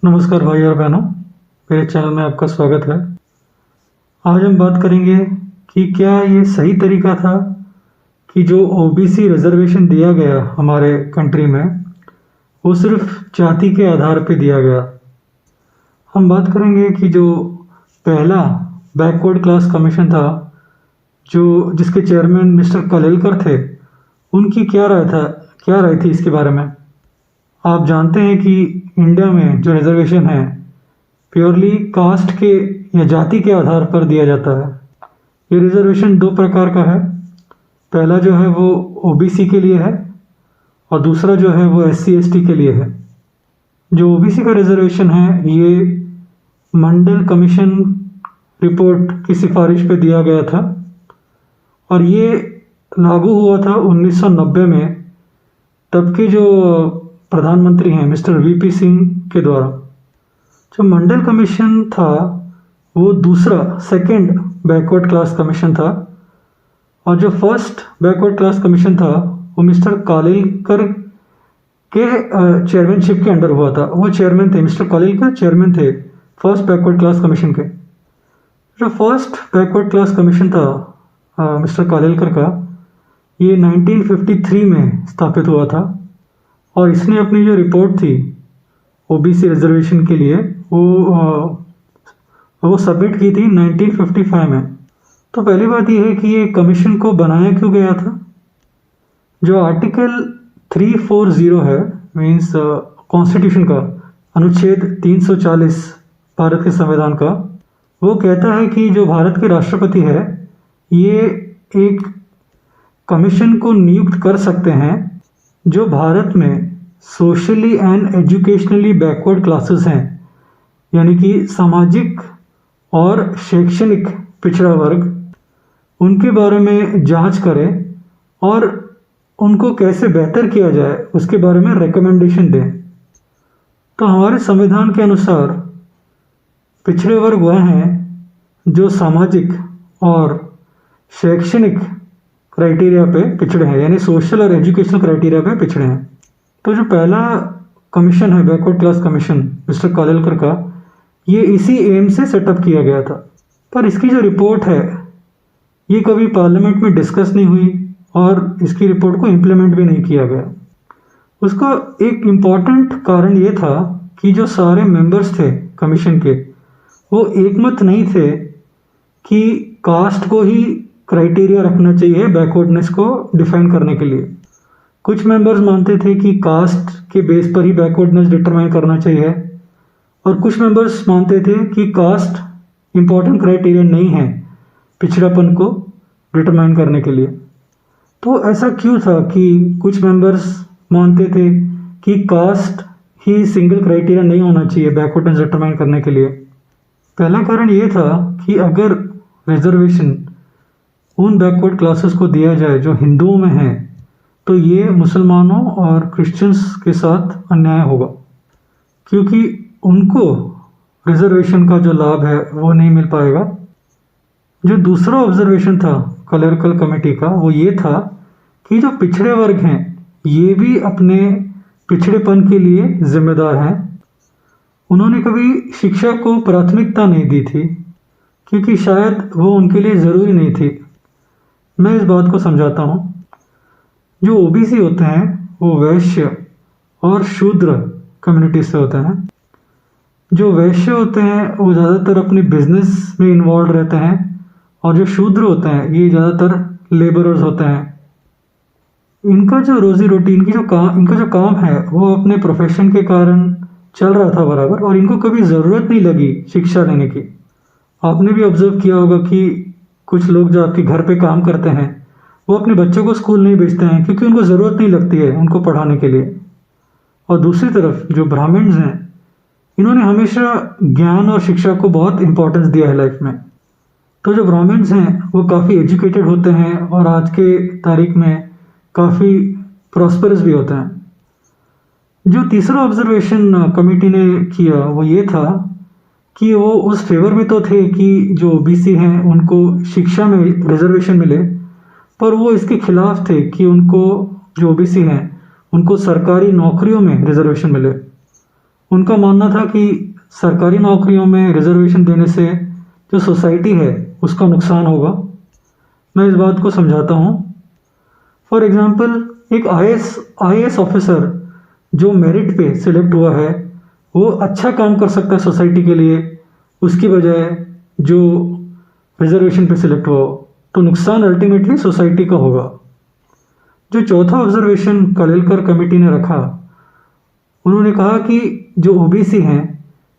नमस्कार भाई और बहनों, मेरे चैनल में आपका स्वागत है। आज हम बात करेंगे कि क्या ये सही तरीका था कि जो ओबीसी रिजर्वेशन दिया गया हमारे कंट्री में वो सिर्फ जाति के आधार पे दिया गया। हम बात करेंगे कि जो पहला बैकवर्ड क्लास कमीशन था, जो जिसके चेयरमैन मिस्टर कलेलकर थे, उनकी क्या राय थी इसके बारे में। आप जानते हैं कि इंडिया में जो रिजर्वेशन है प्योरली कास्ट के या जाति के आधार पर दिया जाता है। ये रिजर्वेशन दो प्रकार का है। पहला जो है वो ओबीसी के लिए है और दूसरा जो है वो एससी एसटी के लिए है। जो ओबीसी का रिजर्वेशन है ये मंडल कमीशन रिपोर्ट की सिफारिश पे दिया गया था और ये लागू हुआ था 1990 में, तब के जो प्रधानमंत्री हैं मिस्टर वीपी सिंह के द्वारा। जो मंडल कमीशन था वो सेकंड बैकवर्ड क्लास कमीशन था और जो फर्स्ट बैकवर्ड क्लास कमीशन था वो मिस्टर कालेलकर के चेयरमैनशिप के अंडर हुआ था। वो चेयरमैन थे, मिस्टर कालेलकर चेयरमैन थे फर्स्ट बैकवर्ड क्लास कमीशन के। जो फर्स्ट बैकवर्ड क्लास कमीशन था मिस्टर कालेलकर का, ये 1953 में स्थापित हुआ था और इसने अपनी जो रिपोर्ट थी ओबीसी रिजर्वेशन के लिए वो सबमिट की थी 1955 में। तो पहली बात ये है कि ये कमीशन को बनाया क्यों गया था। जो आर्टिकल 340 है, मीन्स कॉन्स्टिट्यूशन का अनुच्छेद 340 भारत के संविधान का, वो कहता है कि जो भारत के राष्ट्रपति है ये एक कमीशन को नियुक्त कर सकते हैं जो भारत में socially and educationally backward classes हैं, यानी कि सामाजिक और शैक्षणिक पिछड़ा वर्ग, उनके बारे में जांच करें और उनको कैसे बेहतर किया जाए उसके बारे में रिकमेंडेशन दें। तो हमारे संविधान के अनुसार पिछड़े वर्ग वह हैं जो सामाजिक और शैक्षणिक क्राइटेरिया पे पिछड़े हैं, यानी सोशल और एजुकेशनल क्राइटेरिया पे पिछड़े हैं। तो जो पहला कमीशन है backward class commission mister Kalelkar का, ये इसी एम से सेटअप किया गया था। पर इसकी जो रिपोर्ट है ये कभी पार्लियामेंट में डिस्कस नहीं हुई और इसकी रिपोर्ट को इम्प्लीमेंट भी नहीं किया गया। उसका एक इम्पॉर्टेंट कारण ये था कि जो सारे मेंबर्स थे कमीशन के वो एकमत नहीं थे कि कास्ट को ही क्राइटेरिया रखना चाहिए बैकवर्डनेस को डिफाइन करने के लिए। कुछ मेंबर्स मानते थे कि कास्ट के बेस पर ही बैकवर्डनेस डिटरमाइन करना चाहिए और कुछ मेंबर्स मानते थे कि कास्ट इम्पोर्टेंट क्राइटेरिया नहीं है पिछड़ापन को डिटरमाइन करने के लिए। तो ऐसा क्यों था कि कुछ मेंबर्स मानते थे कि कास्ट ही सिंगल क्राइटेरिया नहीं होना चाहिए बैकवर्डनेस डिटरमाइन करने के लिए। पहला कारण ये था कि अगर रिजर्वेशन उन बैकवर्ड क्लासेस को दिया जाए जो हिंदुओं में हैं तो ये मुसलमानों और क्रिश्चियंस के साथ अन्याय होगा, क्योंकि उनको रिजर्वेशन का जो लाभ है वो नहीं मिल पाएगा। जो दूसरा ऑब्जर्वेशन था कलेरकल कमेटी का वो ये था कि जो पिछड़े वर्ग हैं ये भी अपने पिछड़ेपन के लिए जिम्मेदार हैं। उन्होंने कभी शिक्षा को प्राथमिकता नहीं दी थी क्योंकि शायद वो उनके लिए ज़रूरी नहीं थी। मैं इस बात को समझाता हूँ। जो ओबीसी होते हैं वो वैश्य और शूद्र कम्युनिटी से होते हैं। जो वैश्य होते हैं वो ज़्यादातर अपने बिजनेस में इन्वॉल्व रहते हैं और जो शूद्र होते हैं ये ज़्यादातर लेबरर्स होते हैं। इनका जो रोजी रोटी इनका जो काम है वो अपने प्रोफेशन के कारण चल रहा था बराबर, और इनको कभी ज़रूरत नहीं लगी शिक्षा लेने की। आपने भी ऑब्जर्व किया होगा कि कुछ लोग जो आपके घर पे काम करते हैं वो अपने बच्चों को स्कूल नहीं भेजते हैं क्योंकि उनको ज़रूरत नहीं लगती है उनको पढ़ाने के लिए। और दूसरी तरफ जो ब्राह्मण्स हैं इन्होंने हमेशा ज्ञान और शिक्षा को बहुत इम्पोर्टेंस दिया है लाइफ में। तो जो ब्राह्मण्स हैं वो काफ़ी एजुकेटेड होते हैं और आज के तारीख में काफ़ी प्रॉस्परस भी होते हैं। जो तीसरा ऑब्जर्वेशन कमेटी ने किया वो ये था कि वो उस फेवर में तो थे कि जो ओबीसी हैं उनको शिक्षा में रिजर्वेशन मिले, पर वो इसके खिलाफ थे कि उनको जो ओबीसी हैं उनको सरकारी नौकरियों में रिजर्वेशन मिले। उनका मानना था कि सरकारी नौकरियों में रिजर्वेशन देने से जो सोसाइटी है उसका नुकसान होगा। मैं इस बात को समझाता हूँ। फॉर एग्जांपल, एक आईएएस ऑफिसर जो मेरिट पे सिलेक्ट हुआ है वो अच्छा काम कर सकता है सोसाइटी के लिए, उसकी बजाय जो रिजर्वेशन पे सिलेक्ट हुआ हो, तो नुकसान अल्टीमेटली सोसाइटी का होगा। जो चौथा ऑब्जर्वेशन कलेलकर कमेटी ने रखा, उन्होंने कहा कि जो ओबीसी हैं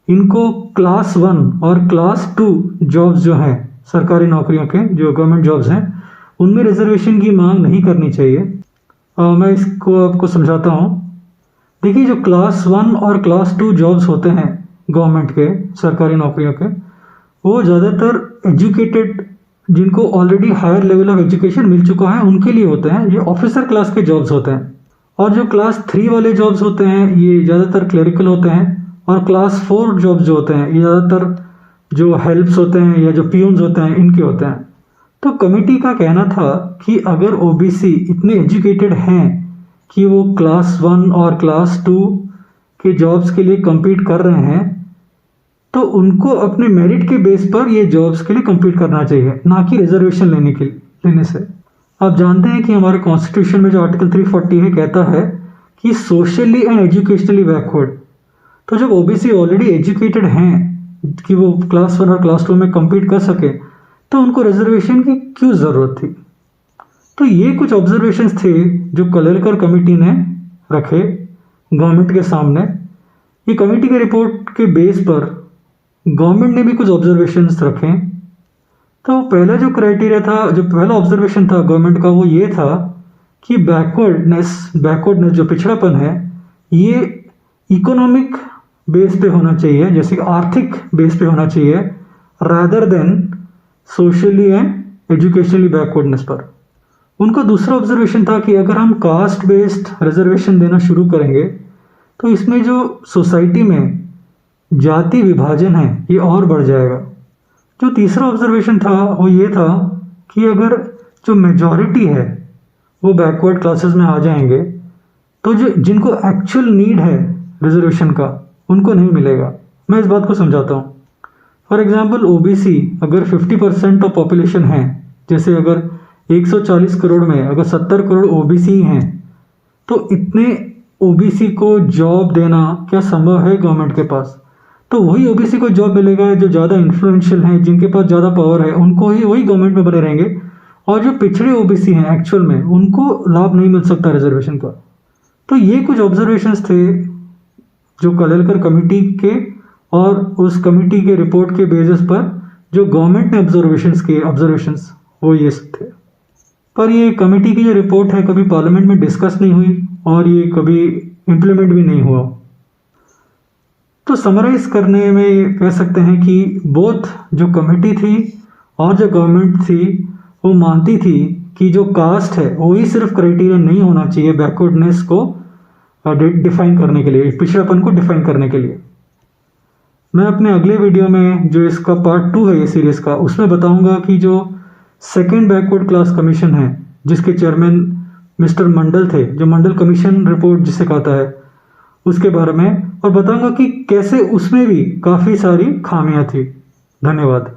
इनको क्लास 1 और क्लास 2 जॉब्स जो हैं सरकारी नौकरियों के, जो गवर्नमेंट जॉब्स हैं, उनमें रिजर्वेशन की मांग नहीं करनी चाहिए। मैं इसको आपको समझाता हूँ। देखिए, जो क्लास 1 और क्लास 2 जॉब्स होते हैं गवर्नमेंट के सरकारी नौकरियों के, वो ज़्यादातर एजुकेटेड, जिनको already higher level of education मिल चुका है, उनके लिए होते हैं। ये ऑफिसर क्लास के जॉब्स होते हैं। और जो क्लास 3 वाले जॉब्स होते हैं ये ज़्यादातर क्लरिकल होते हैं। और क्लास 4 जॉब्स जो होते हैं ये ज़्यादातर जो हेल्प्स होते हैं या जो पियून्स होते हैं इनके होते हैं। तो कमेटी का कहना था कि अगर ओबीसी इतने एजुकेटेड हैं कि वो क्लास 1 और क्लास 2 के जॉब्स के लिए compete कर रहे हैं, तो उनको अपने मेरिट के बेस पर ये जॉब्स के लिए compete करना चाहिए, ना कि रिजर्वेशन लेने से। आप जानते हैं कि हमारे कॉन्स्टिट्यूशन में जो आर्टिकल 340 है कहता है कि सोशली एंड एजुकेशनली बैकवर्ड। तो जब ओबीसी ऑलरेडी एजुकेटेड हैं कि वो क्लास 1 और क्लास 2 में compete कर सके, तो उनको रिजर्वेशन की क्यों ज़रूरत थी। तो ये कुछ ऑब्जर्वेशंस थे जो कलेलकर कमेटी ने रखे गवर्नमेंट के सामने। ये कमेटी के रिपोर्ट के बेस पर गवर्नमेंट ने भी कुछ ऑब्जर्वेशंस रखे। तो पहला जो क्राइटेरिया था, जो पहला ऑब्जर्वेशन था गवर्नमेंट का, वो ये था कि बैकवर्डनेस जो पिछड़ापन है ये इकोनॉमिक बेस पे होना चाहिए, जैसे आर्थिक बेस पे होना चाहिए, rather than socially and educationally backwardness पर। उनका दूसरा ऑब्जर्वेशन था कि अगर हम कास्ट बेस्ड रिजर्वेशन देना शुरू करेंगे तो इसमें जो सोसाइटी में जाति विभाजन है ये और बढ़ जाएगा। जो तीसरा ऑब्जर्वेशन था वो ये था कि अगर जो मेजॉरिटी है वो बैकवर्ड क्लासेस में आ जाएंगे तो जो जिनको एक्चुअल नीड है रिजर्वेशन का उनको नहीं मिलेगा। मैं इस बात को समझाता हूँ। फॉर एग्जांपल, ओबीसी अगर 50% ऑफ पॉपुलेशन है, जैसे अगर 140 करोड़ में अगर 70 करोड़ ओबीसी हैं, तो इतने ओबीसी को जॉब देना क्या संभव है गवर्नमेंट के पास? तो वही ओबीसी को जॉब मिलेगा जो ज़्यादा इन्फ्लुएंशियल हैं, जिनके पास ज़्यादा पावर है, उनको ही वही गवर्नमेंट में बने रहेंगे। और जो पिछड़े ओबीसी हैं एक्चुअल में, उनको लाभ नहीं मिल सकता रिजर्वेशन का। तो ये कुछ ऑब्जर्वेशंस थे जो कलेलकर कमेटी के और उस कमेटी के रिपोर्ट के बेसिस पर जो गवर्नमेंट ने ऑब्जर्वेशंस वो ये सब थे। पर ये कमेटी की जो रिपोर्ट है कभी पार्लियामेंट में डिस्कस नहीं हुई और ये कभी इम्प्लीमेंट भी नहीं हुआ। तो समराइज करने में ये कह सकते हैं कि बोथ जो कमेटी थी और जो गवर्नमेंट थी वो मानती थी कि जो कास्ट है वही सिर्फ क्राइटेरिया नहीं होना चाहिए बैकवर्डनेस को डिफाइन करने के लिए, पिछड़ापन को डिफाइन करने के लिए। मैं अपने अगले वीडियो में जो इसका पार्ट 2 है ये सीरीज़ का, उसमें बताऊंगा कि जो सेकेंड बैकवर्ड क्लास कमीशन है जिसके चेयरमैन मिस्टर मंडल थे, जो मंडल कमीशन रिपोर्ट जिसे कहता है, उसके बारे में, और बताऊंगा कि कैसे उसमें भी काफ़ी सारी खामियां थी। धन्यवाद।